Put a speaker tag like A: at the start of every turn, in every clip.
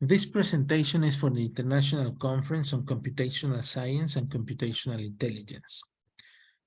A: This presentation is for the International Conference on Computational Science and Computational Intelligence.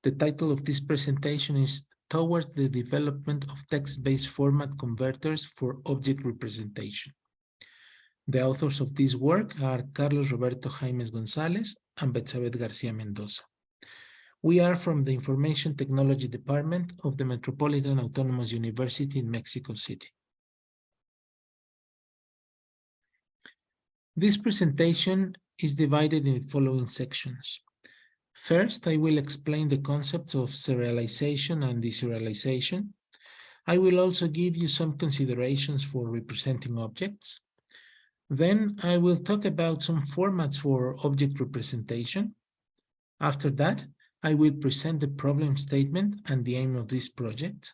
A: The title of this presentation is Towards the Development of Text-Based Format Converters for Object Representation. The authors of this work are Carlos Roberto Jaimez-González and Betzabet García-Mendoza. We are from the Information Technology Department of the Metropolitana Autonomous University in Mexico City. This presentation is divided in the following sections. First, I will explain the concepts of serialization and deserialization. I will also give you some considerations for representing objects. Then I will talk about some formats for object representation. After that, I will present the problem statement and the aim of this project.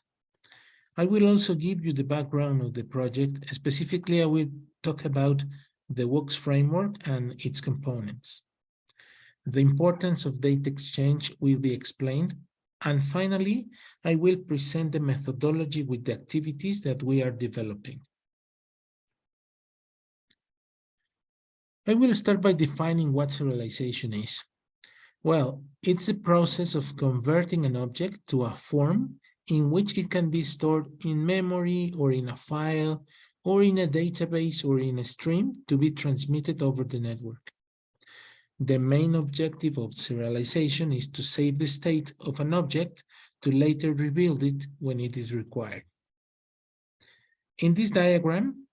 A: I will also give you the background of the project. Specifically, I will talk about the WOX framework and its components. The importance of data exchange will be explained. And finally, I will present the methodology with the activities that we are developing. I will start by defining what serialization is. Well, it's the process of converting an object to a form in which it can be stored in memory or in a file or in a database or in a stream to be transmitted over the network. The main objective of serialization is to save the state of an object to later rebuild it when it is required. In this diagram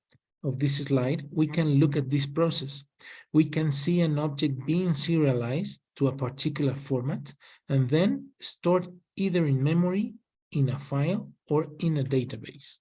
A: of this slide, we can look at this process. We can see an object being serialized to a particular format and then stored either in memory, in a file, or in a database.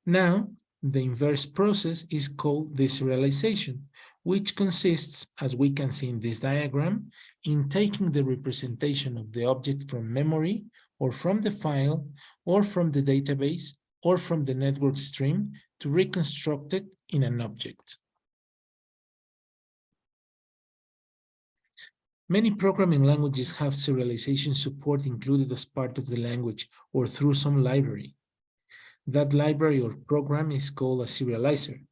A: Now, the inverse process is called deserialization, which consists, as we can see in this diagram, in taking the representation of the object from memory, or from the file, or from the database, or from the network stream to reconstruct it in an object. Many programming languages have serialization support included as part of the language or through some library. That library or program is called a serializer.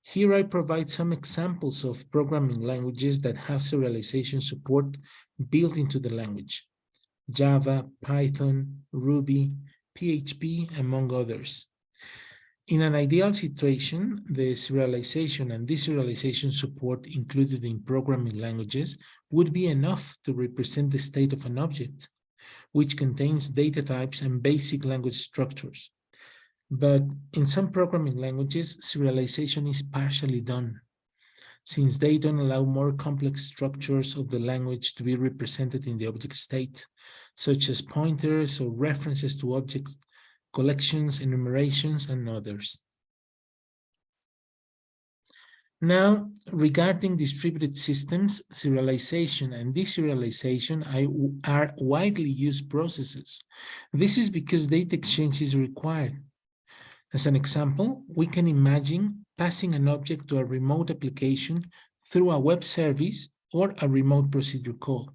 A: Here I provide some examples of programming languages that have serialization support built into the language: Java, Python, Ruby, PHP, among others. In an ideal situation, the serialization and deserialization support included in programming languages would be enough to represent the state of an object, which contains data types and basic language structures. But in some programming languages, serialization is partially done, since they don't allow more complex structures of the language to be represented in the object state, such as pointers or references to objects, collections, enumerations, and others. Now, regarding distributed systems, serialization and deserialization are widely used processes. This is because data exchange is required. As an example, we can imagine passing an object to a remote application through a web service or a remote procedure call.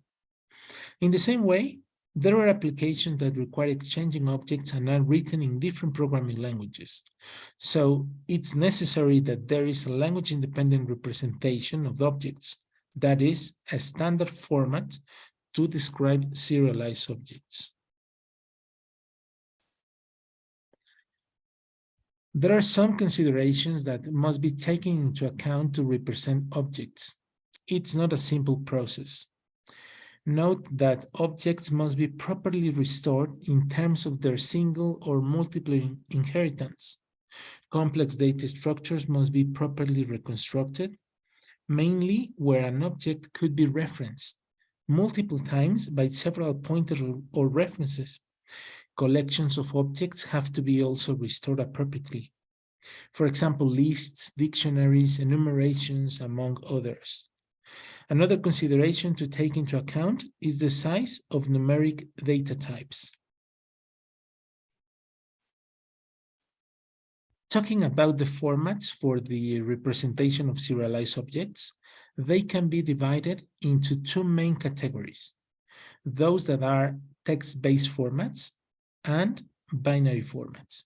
A: In the same way, there are applications that require exchanging objects and are written in different programming languages. So it's necessary that there is a language-independent representation of objects, that is, a standard format to describe serialized objects. There are some considerations that must be taken into account to represent objects. It's not a simple process. Note that objects must be properly restored in terms of their single or multiple inheritance. Complex data structures must be properly reconstructed, mainly where an object could be referenced multiple times by several pointers or references. Collections of objects have to be also restored appropriately. For example, lists, dictionaries, enumerations, among others. Another consideration to take into account is the size of numeric data types. Talking about the formats for the representation of serialized objects, they can be divided into two main categories: those that are text-based formats and binary formats.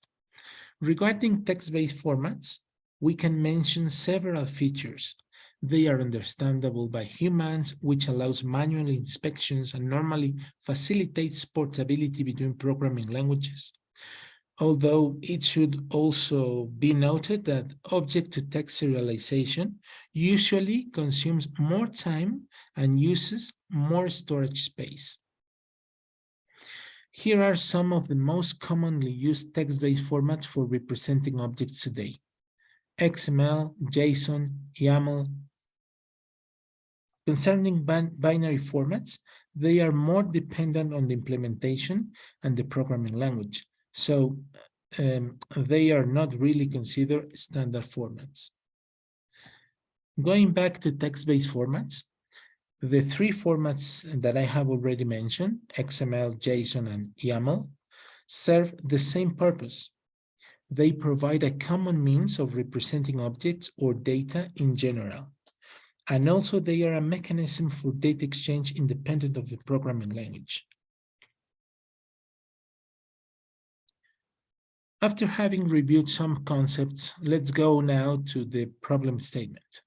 A: Regarding text-based formats, we can mention several features. They are understandable by humans, which allows manual inspections and normally facilitates portability between programming languages. Although it should also be noted that object-to-text serialization usually consumes more time and uses more storage space. Here are some of the most commonly used text-based formats for representing objects today: XML, JSON, YAML. Concerning binary formats, they are more dependent on the implementation and the programming language, so they are not really considered standard formats. Going back to text-based formats, the three formats that I have already mentioned, XML, JSON, and YAML, serve the same purpose. They provide a common means of representing objects or data in general. And also they are a mechanism for data exchange independent of the programming language. After having reviewed some concepts, let's go now to the problem statement.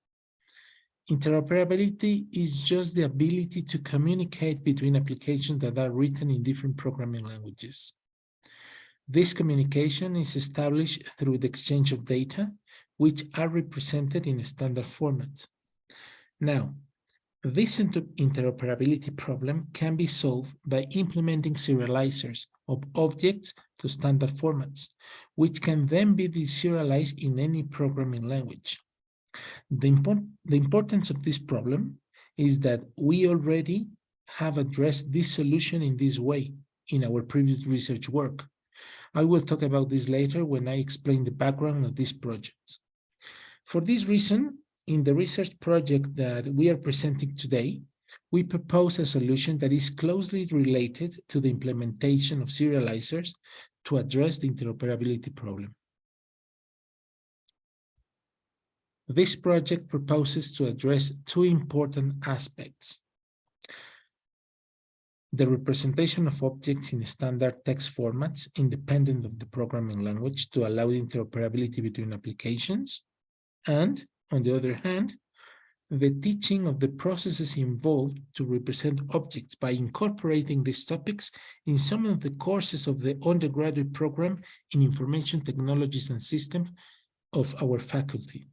A: Interoperability is just the ability to communicate between applications that are written in different programming languages. This communication is established through the exchange of data, which are represented in a standard format. Now, this interoperability problem can be solved by implementing serializers of objects to standard formats, which can then be deserialized in any programming language. The importance of this problem is that we already have addressed this solution in this way in our previous research work. I will talk about this later when I explain the background of these projects. For this reason, in the research project that we are presenting today, we propose a solution that is closely related to the implementation of serializers to address the interoperability problem. This project proposes to address two important aspects: the representation of objects in standard text formats independent of the programming language to allow interoperability between applications, and, on the other hand, the teaching of the processes involved to represent objects by incorporating these topics in some of the courses of the undergraduate program in Information Technologies and Systems of our faculty.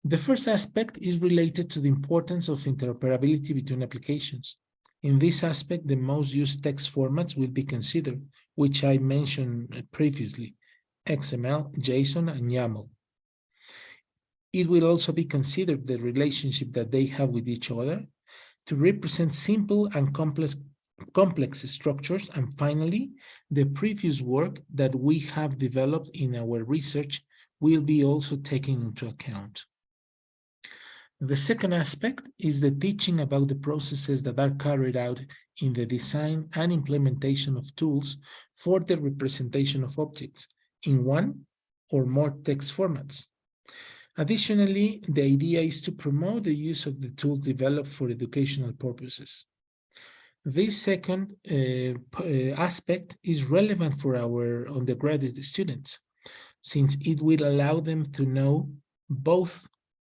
A: The first aspect is related to the importance of interoperability between applications. In this aspect, the most used text formats will be considered, which I mentioned previously: XML, JSON, and YAML. It will also be considered the relationship that they have with each other to represent simple and complex structures, and finally, the previous work that we have developed in our research will be also taken into account. The second aspect is the teaching about the processes that are carried out in the design and implementation of tools for the representation of objects in one or more text formats. Additionally, the idea is to promote the use of the tools developed for educational purposes. This second aspect is relevant for our undergraduate students, since it will allow them to know both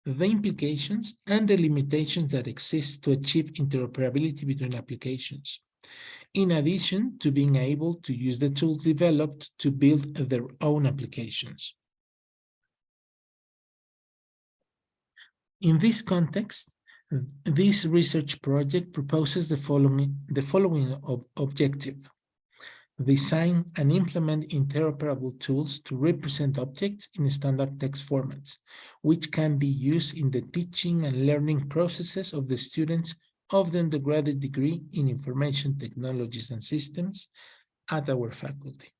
A: the implications and the limitations that exist to achieve interoperability between applications, in addition to being able to use the tools developed to build their own applications. In this context, this research project proposes the following objective: design and implement interoperable tools to represent objects in standard text formats, which can be used in the teaching and learning processes of the students of the undergraduate degree in Information Technologies and Systems at our faculty.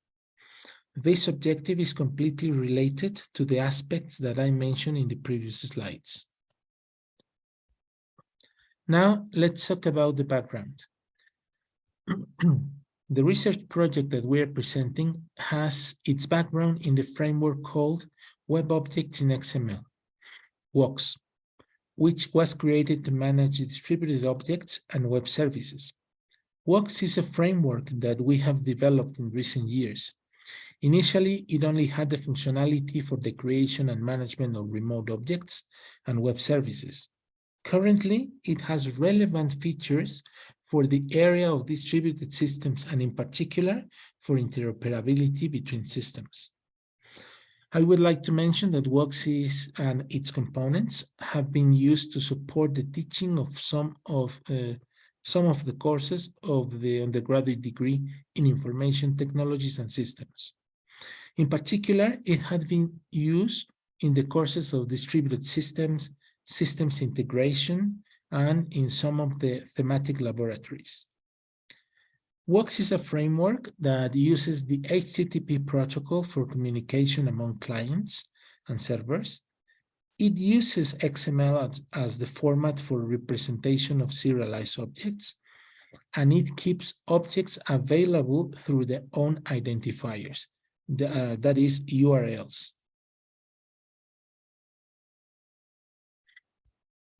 A: This objective is completely related to the aspects that I mentioned in the previous slides. Now, let's talk about the background. The research project that we are presenting has its background in the framework called Web Objects in XML, WOX, which was created to manage distributed objects and web services. WOX is a framework that we have developed in recent years. Initially, it only had the functionality for the creation and management of remote objects and web services. Currently, it has relevant features for the area of distributed systems and in particular for interoperability between systems. I would like to mention that WOXIS and its components have been used to support the teaching of some of the courses of the undergraduate degree in information technologies and systems. In particular, it had been used in the courses of distributed systems, systems integration, and in some of the thematic laboratories. WOX is a framework that uses the HTTP protocol for communication among clients and servers. It uses XML as the format for representation of serialized objects, and it keeps objects available through their own identifiers, that is URLs.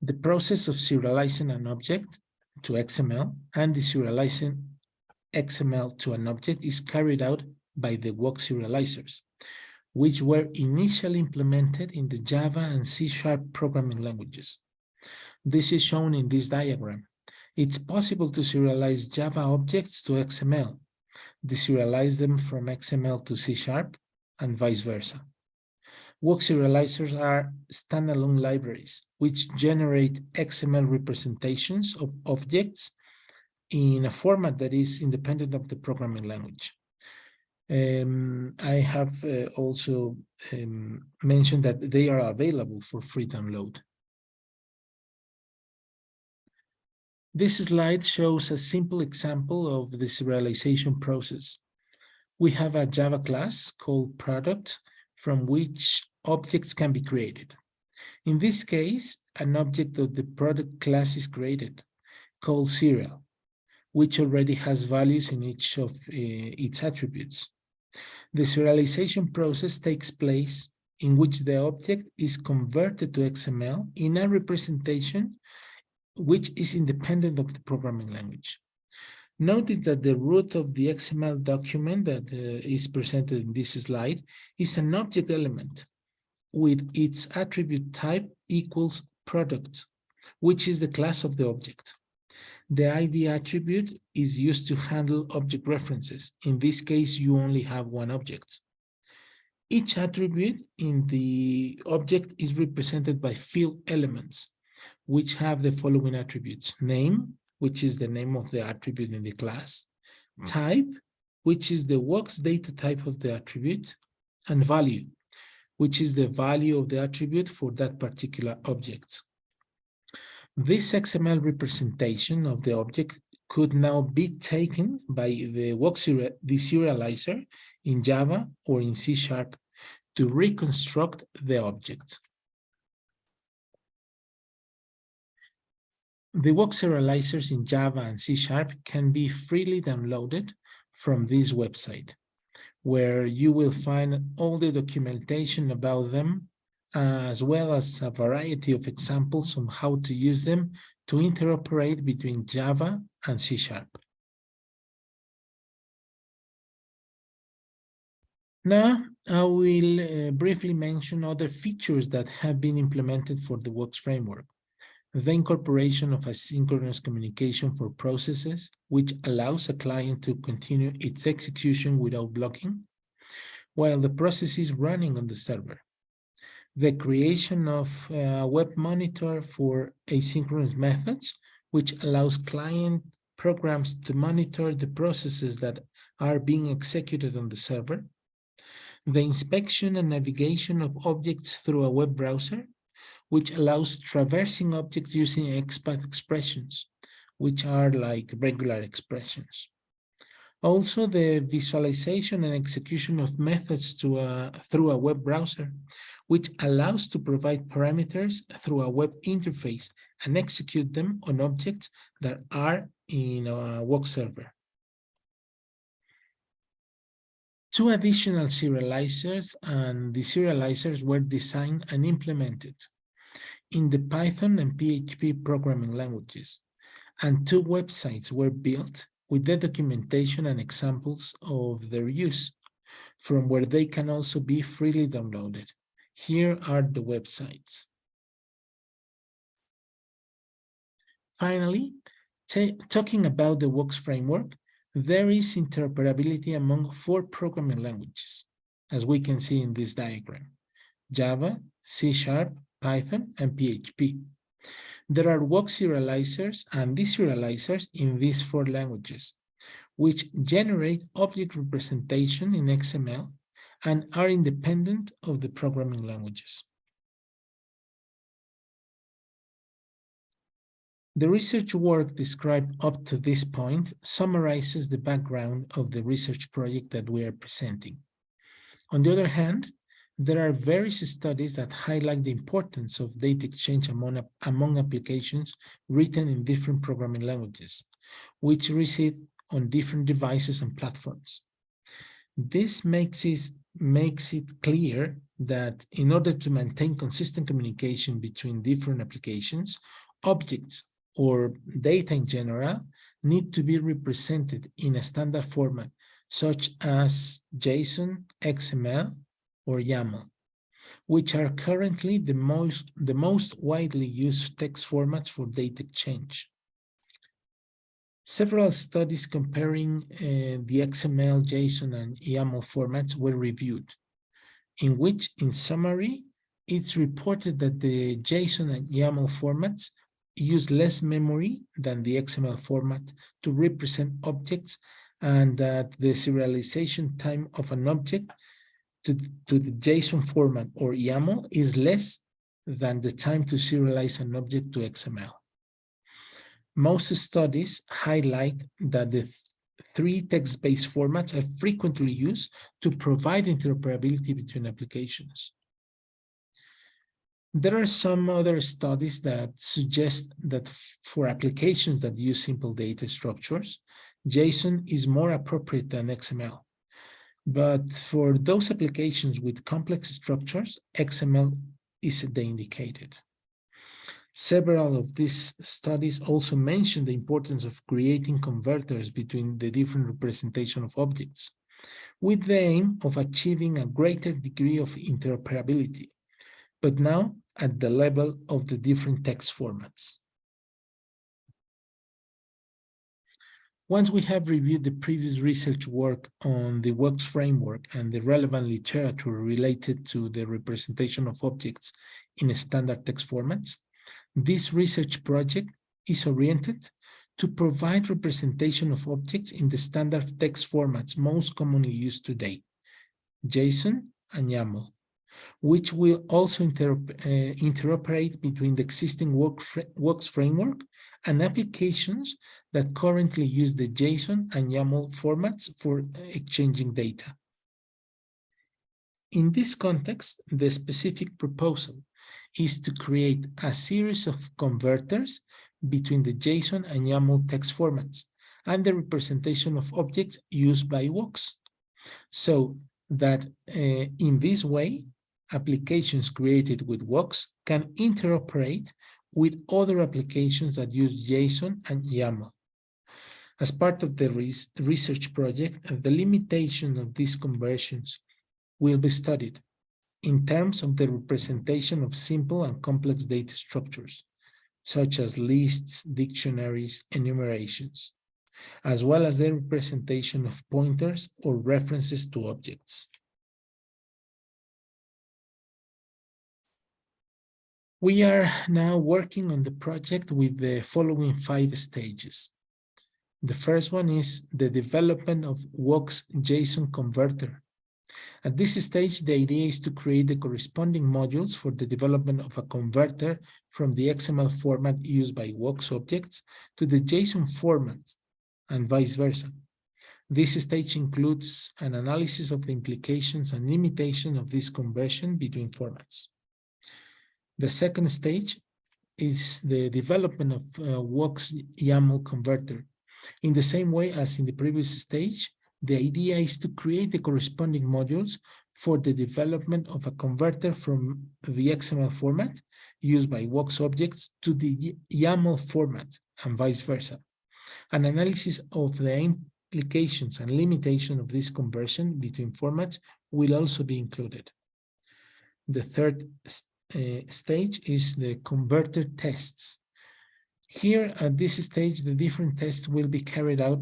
A: The process of serializing an object to XML and deserializing XML to an object is carried out by the WOX serializers, which were initially implemented in the Java and C# programming languages. This is shown in this diagram. It's possible to serialize Java objects to XML, deserialize them from XML to C# and vice versa. WOX serializers are standalone libraries which generate XML representations of objects in a format that is independent of the programming language. I have also mentioned that they are available for free download. This slide shows a simple example of the serialization process. We have a Java class called product from which objects can be created. In this case, an object of the product class is created, called serial, which already has values in each of its attributes. The serialization process takes place in which the object is converted to XML in a representation which is independent of the programming language. Notice that the root of the XML document that is presented in this slide is an object element with its attribute type equals product, which is the class of the object. The ID attribute is used to handle object references. In this case, you only have one object. Each attribute in the object is represented by field elements, which have the following attributes: name, which is the name of the attribute in the class, type, which is the WOX data type of the attribute, and value, which is the value of the attribute for that particular object. This XML representation of the object could now be taken by the WOX deserializer in Java or in C# to reconstruct the object. The WOX serializers in Java and C# can be freely downloaded from this website, where you will find all the documentation about them, as well as a variety of examples on how to use them to interoperate between Java and C#. Now, I will briefly mention other features that have been implemented for the WOX framework. The incorporation of asynchronous communication for processes, which allows a client to continue its execution without blocking, while the process is running on the server. The creation of a web monitor for asynchronous methods, which allows client programs to monitor the processes that are being executed on the server. The inspection and navigation of objects through a web browser, which allows traversing objects using XPath expressions, which are like regular expressions. Also, the visualization and execution of methods through a web browser, which allows to provide parameters through a web interface and execute them on objects that are in a WOX server. Two additional serializers and deserializers were designed and implemented in the Python and PHP programming languages, and two websites were built with the documentation and examples of their use, from where they can also be freely downloaded. Here are the websites. Finally, talking about the WOX framework, there is interoperability among 4 programming languages, as we can see in this diagram: Java, C#, Python, and PHP. There are WOX serializers and deserializers in these 4 languages, which generate object representation in XML and are independent of the programming languages. The research work described up to this point summarizes the background of the research project that we are presenting. On the other hand, there are various studies that highlight the importance of data exchange among applications written in different programming languages, which reside on different devices and platforms. This makes it clear that in order to maintain consistent communication between different applications, objects or data in general need to be represented in a standard format, such as JSON, XML, or YAML, which are currently the most widely used text formats for data exchange. Several studies comparing the XML, JSON, and YAML formats were reviewed, in which, in summary, it's reported that the JSON and YAML formats use less memory than the XML format to represent objects, and that the serialization time of an object to the JSON format or YAML is less than the time to serialize an object to XML. Most studies highlight that the 3 text-based formats are frequently used to provide interoperability between applications. There are some other studies that suggest that for applications that use simple data structures, JSON is more appropriate than XML. But for those applications with complex structures, XML is the indicated. Several of these studies also mention the importance of creating converters between the different representation of objects, with the aim of achieving a greater degree of interoperability, but now at the level of the different text formats. Once we have reviewed the previous research work on the WOX framework and the relevant literature related to the representation of objects in standard text formats, this research project is oriented to provide representation of objects in the standard text formats most commonly used today, JSON and YAML, which will also interoperate between the existing WOX framework and applications that currently use the JSON and YAML formats for exchanging data. In this context, the specific proposal is to create a series of converters between the JSON and YAML text formats and the representation of objects used by WOX, so that in this way, applications created with WOX can interoperate with other applications that use JSON and YAML. As part of the research project, the limitation of these conversions will be studied in terms of the representation of simple and complex data structures, such as lists, dictionaries, enumerations, as well as the representation of pointers or references to objects. We are now working on the project with the following 5 stages. The first one is the development of WOX JSON converter. At this stage, the idea is to create the corresponding modules for the development of a converter from the XML format used by WOX objects to the JSON format and vice versa. This stage includes an analysis of the implications and limitations of this conversion between formats. The second stage is the development of WOX YAML converter. In the same way as in the previous stage, the idea is to create the corresponding modules for the development of a converter from the XML format used by WOX objects to the YAML format and vice versa. An analysis of the implications and limitation of this conversion between formats will also be included. The third stage is the converter tests. Here at this stage, the different tests will be carried out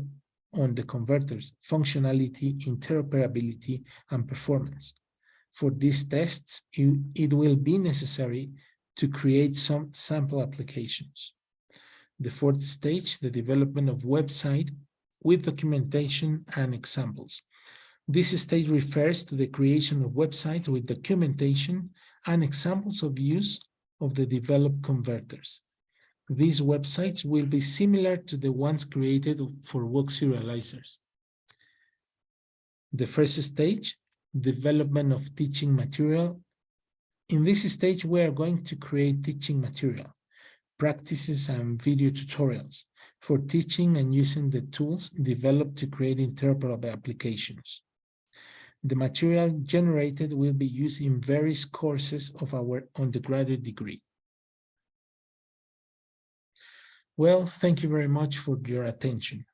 A: on the converters, functionality, interoperability, and performance. For these tests, it will be necessary to create some sample applications. The fourth stage, the development of website with documentation and examples. This stage refers to the creation of websites with documentation and examples of use of the developed converters. These websites will be similar to the ones created for work serializers. The first stage, development of teaching material. In this stage, we are going to create teaching material, practices and video tutorials for teaching and using the tools developed to create interoperable applications. The material generated will be used in various courses of our undergraduate degree. Well, thank you very much for your attention.